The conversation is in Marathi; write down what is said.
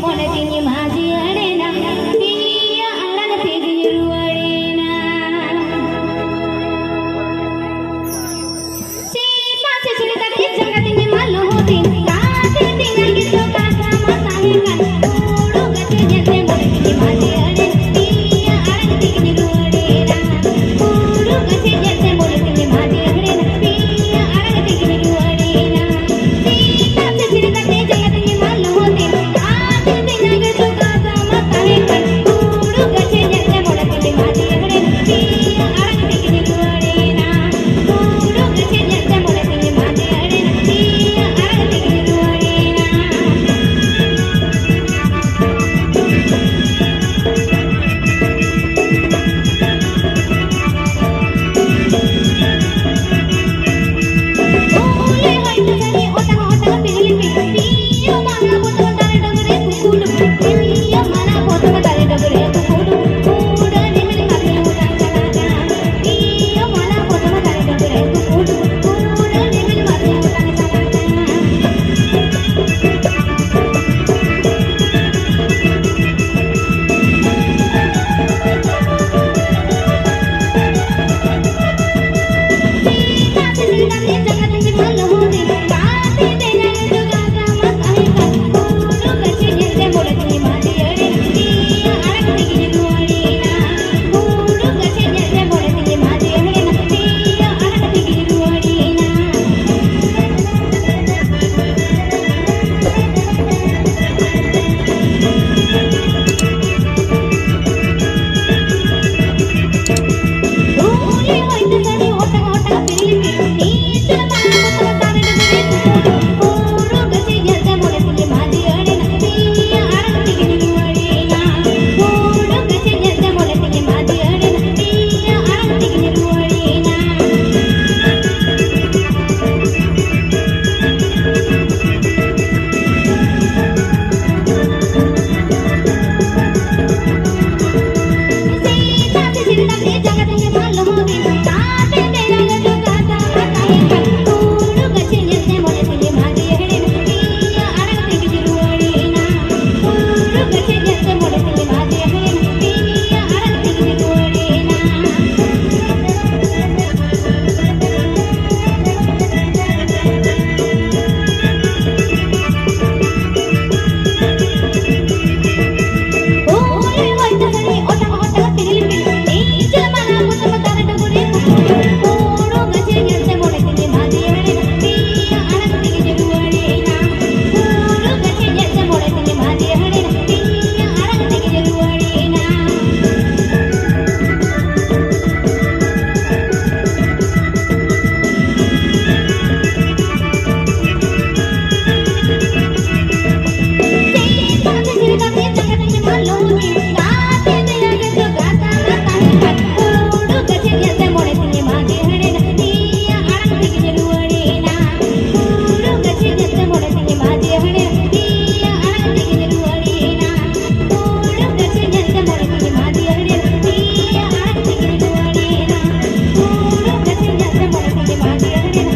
मोडतीने माझी अडेना ती अंगण तिघी रुवडेना सीताचे चिरताचे जगतीने मालो होते काते तिने गितो कासा मसाहे कान ओडो गचे जसे मोडतीने माझी अडेना ती अंगण तिघी रुवडेना ओडो गचे जसे मोडतीने माझी अडेना ती अंगण तिघी रुवडेना सीताचे चिरताचे जगतीने मालो होते काते तिने गितो कासा मसाहे कान ओडो गचे जसे मोडतीने माझी अडेना ती अंगण तिघी रुवडेना ओडो गचे जसे मोडतीने माझी अडेना ती अंगण तिघी रुवडेना ओले हायत झाली ओटा ओटा पिरली पियो मला पोतम तारे डगरे कुकुड पियो मला पोतम तारे डगरे कुकुड कुड निमली मागे उडान चला पियो मला पोतम तारे डगरे कुकुड कुड निमली मागे उडान चला सीताचे चिरताचे जगतीने मालो होते काते तिने गितो कासा मसाहे कान ओडो गचे जसे मोडतीने माझी अडेना ती अंगण तिघी रुवडेना ओडो गचे जसे मोडतीने माझी अडेना ती अंगण तिघी रुवडेना ओले हायत झाली ओटा ओटा पिरली पियो मला पोतम तारे डगरे कुकुड ओडो गचे जसे मोडतीने माझी अडेना ती अंगण तिघी रुवडेना ओडो गचे जसे मोडतीने माझी अडेना ती अंगण तिघी रुवडेना सीताचे चिरताचे जगतीने मालो होते काते तिने गितो कासा मसाहे कान ओडो गचे जसे मोडतीने माझी अडेना ती अंगण तिघी रुवडेना ओडो गचे जसे मोडतीने माझी अडेना ती अंगण तिघी रुवडेना ओले हायत झाली ओटा ओटा पिरली पियो मला पोतम तारे डगरे कुकुड ओडो गचे जसे मोडतीने माझी अडेना ती अंगण तिघी रुवडेना ओडो गचे जसे मोडतीने माझी अडेना ती अंगण तिघी रुवडेना सीताचे चिरताचे जगतीने मालो होते काते तिने गितो कासा मसाहे कान ओडो गचे जसे मोडतीने माझी अडेना ती अंगण तिघी रुवडेना ओडो गचे जसे मोडतीने माझी अडेना ती अंगण तिघी रुवडेना ओडो गचे जसे मोडतीने माझी अडेना ती अंगण तिघी रुवडेना ओडो गचे जसे मोडतीने माझी अडेना